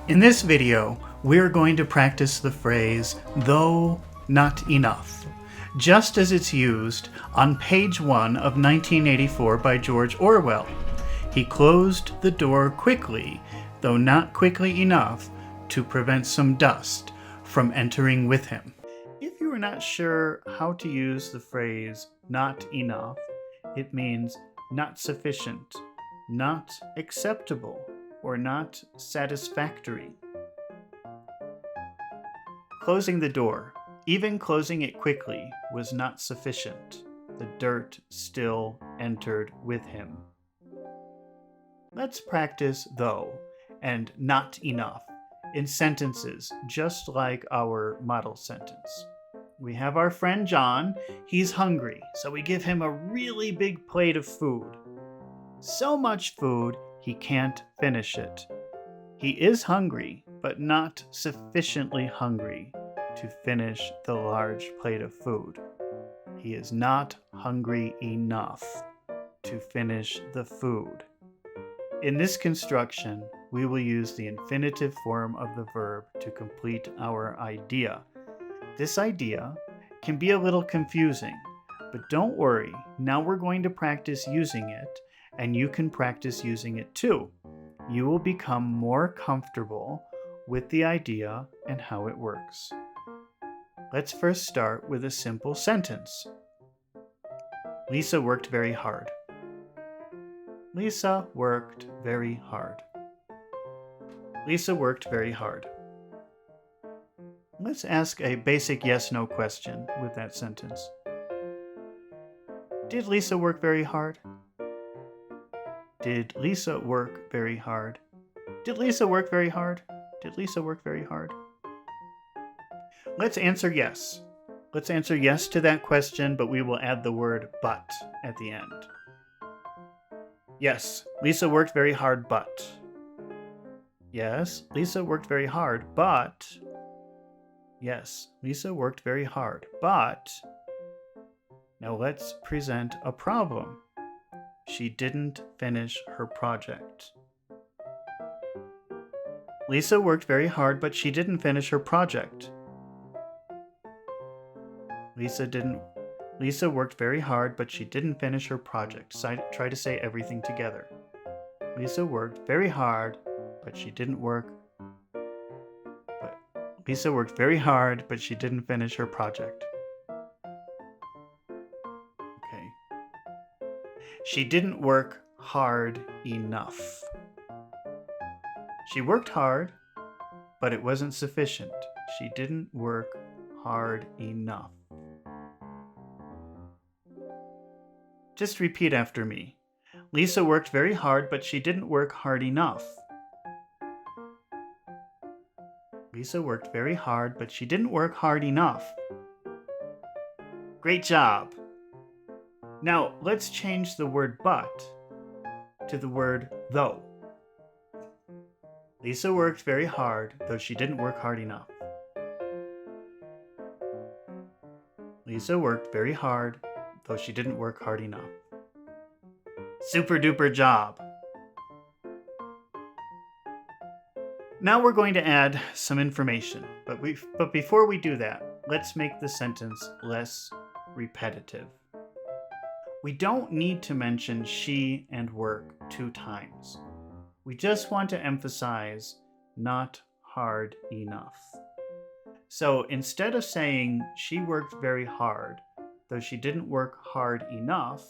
In this video, we're going to practice the phrase, though not enough, just as it's used on page 1 of 1984 by George Orwell. He closed the door quickly, though not quickly enough, to prevent some dust from entering with him. If you are not sure how to use the phrase, not enough, it means not sufficient, not acceptable, or not satisfactory. Closing the door, even closing it quickly, was not sufficient. The dirt still entered with him. Let's practice though and not enough in sentences just like our model sentence. We have our friend John. He's hungry, so we give him a really big plate of food. So much food, he can't finish it. He is hungry, but not sufficiently hungry to finish the large plate of food. He is not hungry enough to finish the food. In this construction, we will use the infinitive form of the verb to complete our idea. This idea can be a little confusing, but don't worry, now we're going to practice using it, and you can practice using it too. You will become more comfortable with the idea and how it works. Let's first start with a simple sentence. Lisa worked very hard. Lisa worked very hard. Lisa worked very hard. Let's ask a basic yes-no question with that sentence. Did Lisa work very hard? Did Lisa work very hard? Did Lisa work very hard? Did Lisa work very hard? Let's answer yes. Let's answer yes to that question, but we will add the word but at the end. Yes, Lisa worked very hard, but. Yes, Lisa worked very hard, but. Yes, Lisa worked very hard, but. Now let's present a problem. She didn't finish her project. Lisa worked very hard, but she didn't finish her project. Lisa worked very hard, but she didn't finish her project. Try to say everything together. Lisa worked very hard, but she didn't work. Lisa worked very hard, but she didn't finish her project. Okay. She didn't work hard enough. She worked hard, but it wasn't sufficient. She didn't work hard enough. Just repeat after me. Lisa worked very hard, but she didn't work hard enough. Lisa worked very hard, but she didn't work hard enough. Great job. Now, let's change the word but to the word though. Lisa worked very hard, though she didn't work hard enough. Lisa worked very hard, though she didn't work hard enough. Super duper job. Now we're going to add some information, but before we do that, let's make the sentence less repetitive. We don't need to mention she and work 2 times. We just want to emphasize not hard enough. So instead of saying she worked very hard, though she didn't work hard enough,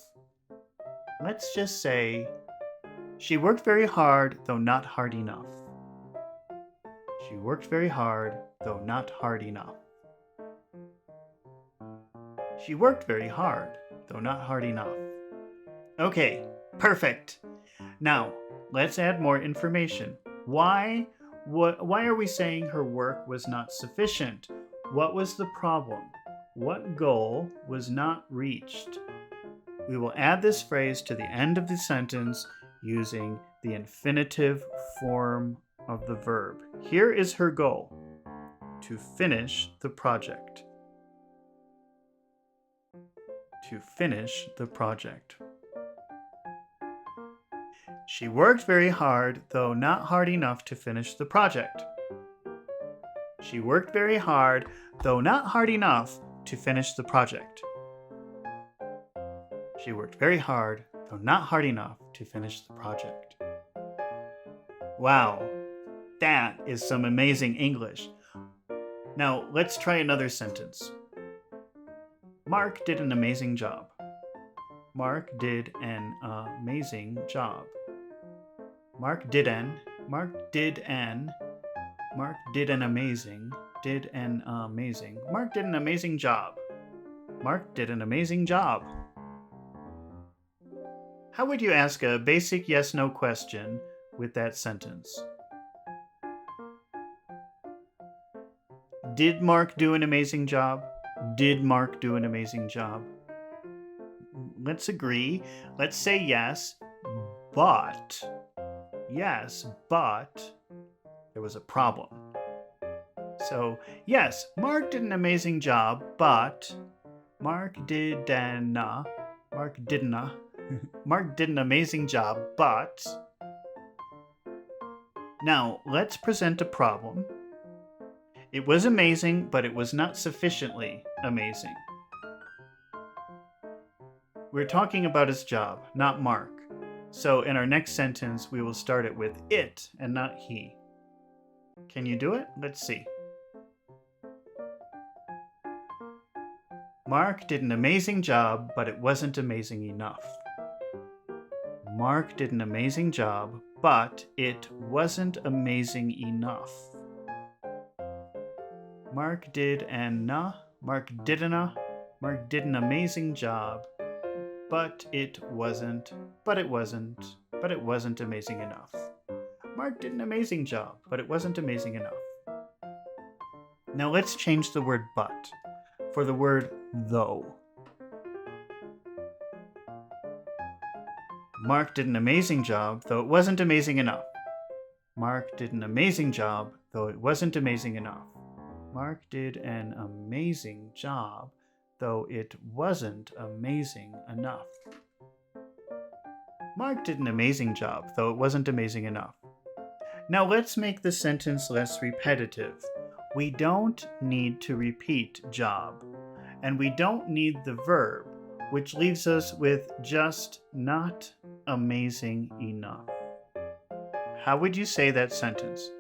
let's just say she worked very hard, though not hard enough. She worked very hard, though not hard enough. She worked very hard, though not hard enough. Okay, perfect. Now, let's add more information. Why are we saying her work was not sufficient? What was the problem? What goal was not reached? We will add this phrase to the end of the sentence using the infinitive form of the verb. Here is her goal: to finish the project. To finish the project. She worked very hard, though not hard enough to finish the project. She worked very hard, though not hard enough to finish the project. She worked very hard, though not hard enough to finish the project. Wow, that is some amazing English. Now, let's try another sentence. Mark did an amazing job. Mark did an amazing job. Mark did an amazing. Mark did an amazing job. Mark did an amazing job. How would you ask a basic yes-no question with that sentence? Did Mark do an amazing job? Did Mark do an amazing job? Let's agree. Let's say yes, but there was a problem. So, yes, Mark did an amazing job, but Mark did an amazing job, but... Now, let's present a problem. It was amazing, but it was not sufficiently amazing. We're talking about his job, not Mark. So in our next sentence, we will start it with it and not he. Can you do it? Let's see. Mark did an amazing job, but it wasn't amazing enough. Mark did an amazing job, but it wasn't amazing enough. Mark did an amazing job, but it wasn't amazing enough. Mark did an amazing job, but it wasn't amazing enough. Now let's change the word but for the word though. Mark did an amazing job, though it wasn't amazing enough. Mark did an amazing job, though it wasn't amazing enough. Mark did an amazing job, though it wasn't amazing enough. Mark did an amazing job, though it wasn't amazing enough. Now let's make the sentence less repetitive. We don't need to repeat job, and we don't need the verb, which leaves us with just not amazing enough. How would you say that sentence?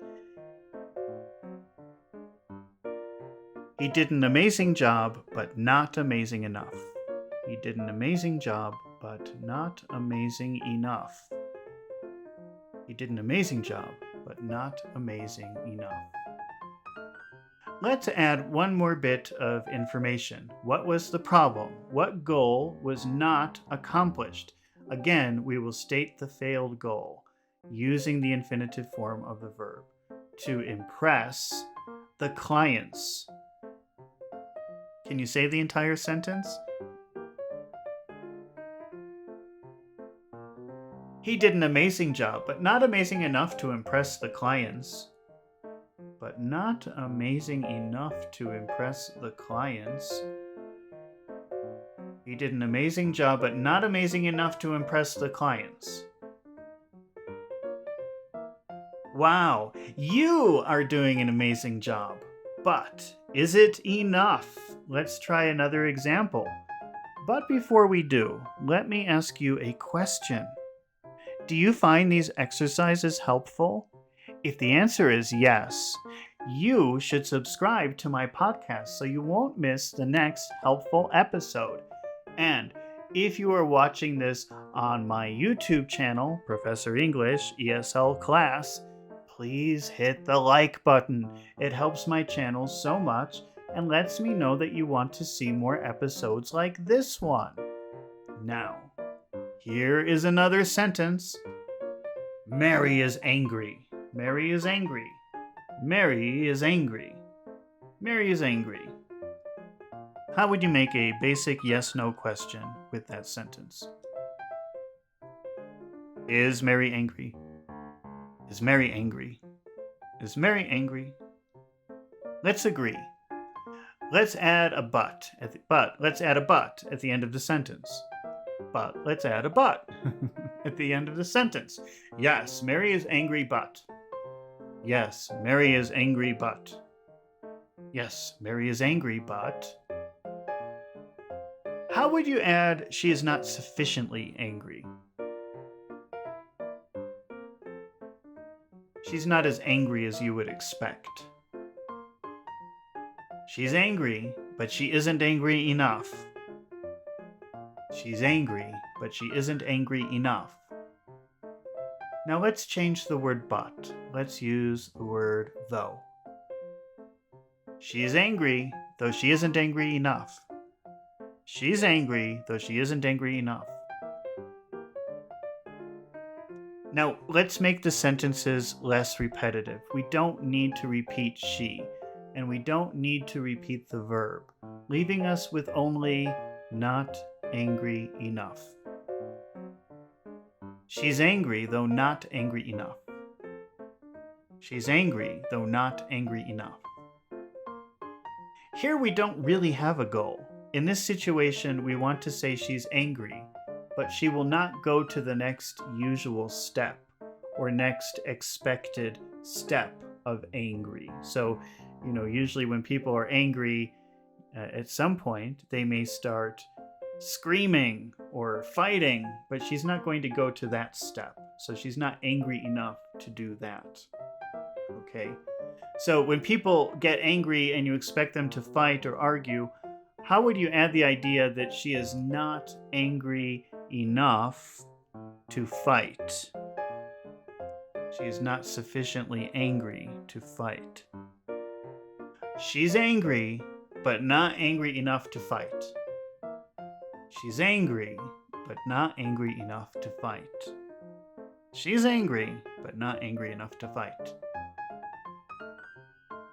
He did an amazing job, but not amazing enough. He did an amazing job, but not amazing enough. He did an amazing job, but not amazing enough. Let's add one more bit of information. What was the problem? What goal was not accomplished? Again, we will state the failed goal using the infinitive form of the verb. To impress the clients. Can you say the entire sentence? He did an amazing job, but not amazing enough to impress the clients. But not amazing enough to impress the clients. He did an amazing job, but not amazing enough to impress the clients. Wow, you are doing an amazing job. But is it enough? Let's try another example. But before we do, let me ask you a question. Do you find these exercises helpful? If the answer is yes, you should subscribe to my podcast so you won't miss the next helpful episode. And if you are watching this on my YouTube channel, Professor English ESL Class, please hit the like button. It helps my channel so much and lets me know that you want to see more episodes like this one. Now, here is another sentence. Mary is angry. Mary is angry. Mary is angry. Mary is angry. How would you make a basic yes-no question with that sentence? Is Mary angry? Is Mary angry? Is Mary angry? Let's agree. Let's add a but at the end of the sentence. But let's add a but. at the end of the sentence. Yes, Mary is angry, but. Yes, Mary is angry, but. Yes, Mary is angry, but. How would you add she is not sufficiently angry? She's not as angry as you would expect. She's angry, but she isn't angry enough. She's angry, but she isn't angry enough. Now let's change the word but. Let's use the word though. She's angry, though she isn't angry enough. She's angry, though she isn't angry enough. Now, let's make the sentences less repetitive. We don't need to repeat she, and we don't need to repeat the verb, leaving us with only not angry enough. She's angry, though not angry enough. She's angry, though not angry enough. Here we don't really have a goal. In this situation, we want to say she's angry, but she will not go to the next usual step or next expected step of angry. So, usually when people are angry, at some point, they may start screaming or fighting, but she's not going to go to that step. So she's not angry enough to do that. Okay? So when people get angry and you expect them to fight or argue, how would you add the idea that she is not angry enough to fight? She is not sufficiently angry to fight. She's angry, but not angry enough to fight. She's angry, but not angry enough to fight. She's angry, but not angry enough to fight.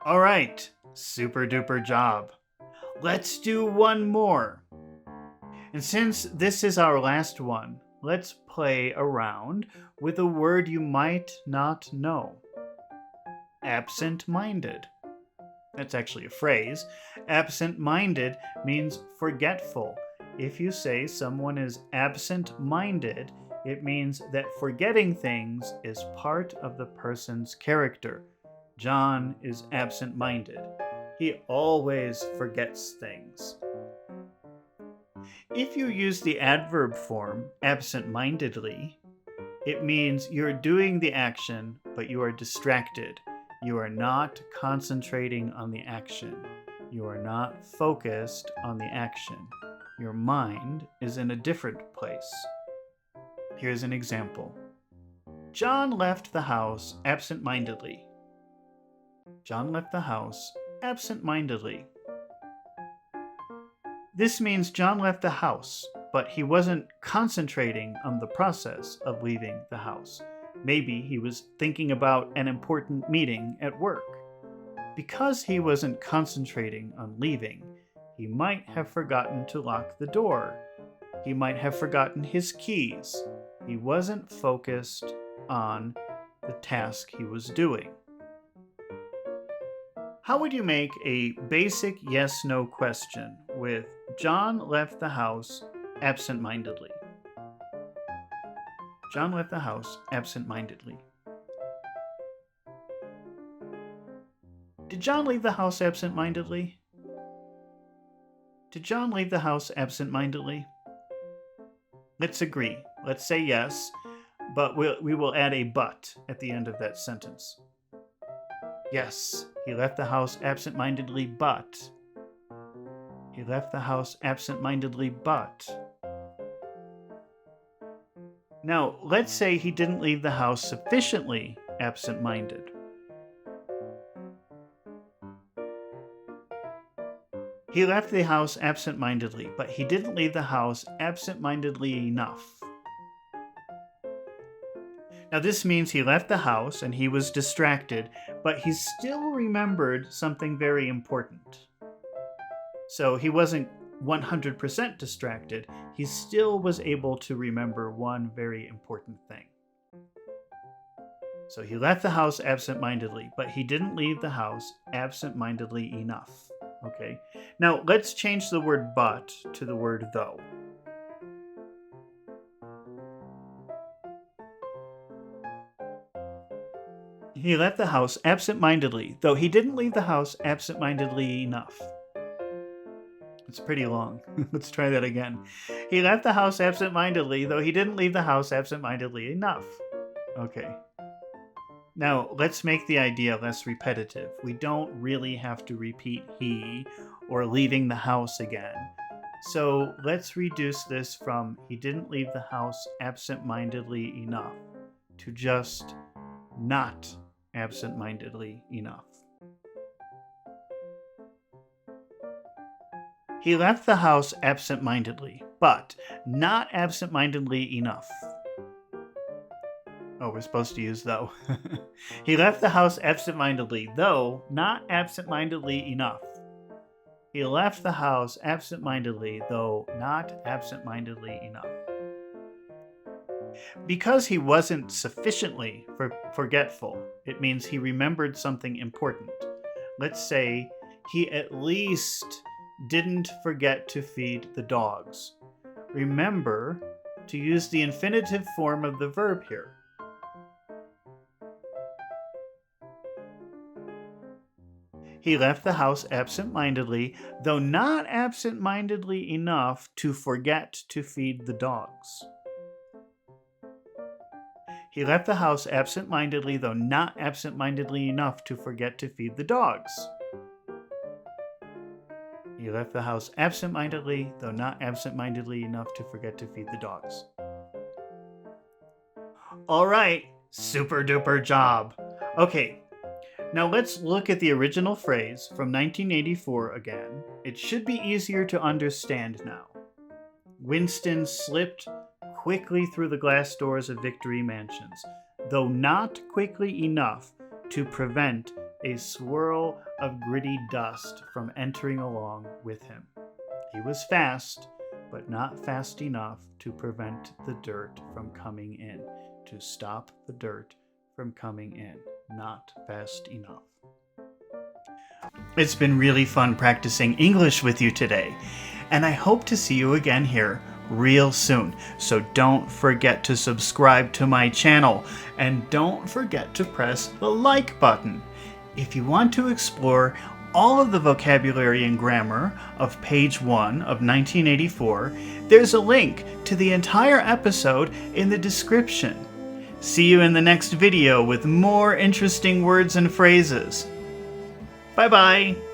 All right, super duper job. Let's do one more. And since this is our last one, let's play around with a word you might not know. Absent-minded. That's actually a phrase. Absent-minded means forgetful. If you say someone is absent-minded, it means that forgetting things is part of the person's character. John is absent-minded. He always forgets things. If you use the adverb form absent-mindedly, it means you're doing the action, but you are distracted. You are not concentrating on the action. You are not focused on the action. Your mind is in a different place. Here's an example. John left the house absent-mindedly. John left the house absent-mindedly. This means John left the house, but he wasn't concentrating on the process of leaving the house. Maybe he was thinking about an important meeting at work. Because he wasn't concentrating on leaving, he might have forgotten to lock the door. He might have forgotten his keys. He wasn't focused on the task he was doing. How would you make a basic yes-no question with John left the house absent-mindedly? John left the house absent-mindedly. Did John leave the house absent-mindedly? Did John leave the house absent-mindedly? Let's agree. Let's say yes, but we will add a but at the end of that sentence. Yes, he left the house absent-mindedly, but. He left the house absent-mindedly, but. Now, let's say he didn't leave the house sufficiently absent-minded. He left the house absent-mindedly, but he didn't leave the house absent-mindedly enough. Now this means he left the house and he was distracted, but he still remembered something very important. So he wasn't 100% distracted. He still was able to remember one very important thing. So he left the house absent-mindedly, but he didn't leave the house absent-mindedly enough. Okay. Now let's change the word but to the word though. He left the house absent-mindedly, though he didn't leave the house absent-mindedly enough. It's pretty long. Let's try that again. He left the house absent-mindedly, though he didn't leave the house absent-mindedly enough. Okay. Now, let's make the idea less repetitive. We don't really have to repeat he or leaving the house again. So let's reduce this from he didn't leave the house absent-mindedly enough to just not absent-mindedly enough. He left the house absent-mindedly, but not absent-mindedly enough. Oh, we're supposed to use though. He left the house absent-mindedly, though not absent-mindedly enough. He left the house absent-mindedly, though not absent-mindedly enough. Because he wasn't sufficiently forgetful, it means he remembered something important. Let's say he at least didn't forget to feed the dogs. Remember to use the infinitive form of the verb here. He left the house absent-mindedly, though not absent-mindedly enough to forget to feed the dogs. He left the house absent-mindedly, though not absent-mindedly enough to forget to feed the dogs. He left the house absent-mindedly, though not absent-mindedly enough to forget to feed the dogs. All right, super duper job. Okay. Now let's look at the original phrase from 1984 again. It should be easier to understand now. Winston slipped quickly through the glass doors of Victory Mansions, though not quickly enough to prevent a swirl of gritty dust from entering along with him. He was fast, but not fast enough to prevent the dirt from coming in, to stop the dirt from coming in. Not fast enough. It's been really fun practicing English with you today, and I hope to see you again here real soon. So don't forget to subscribe to my channel, and don't forget to press the like button. If you want to explore all of the vocabulary and grammar of page 1 of 1984, there's a link to the entire episode in the description. See you in the next video with more interesting words and phrases. Bye-bye!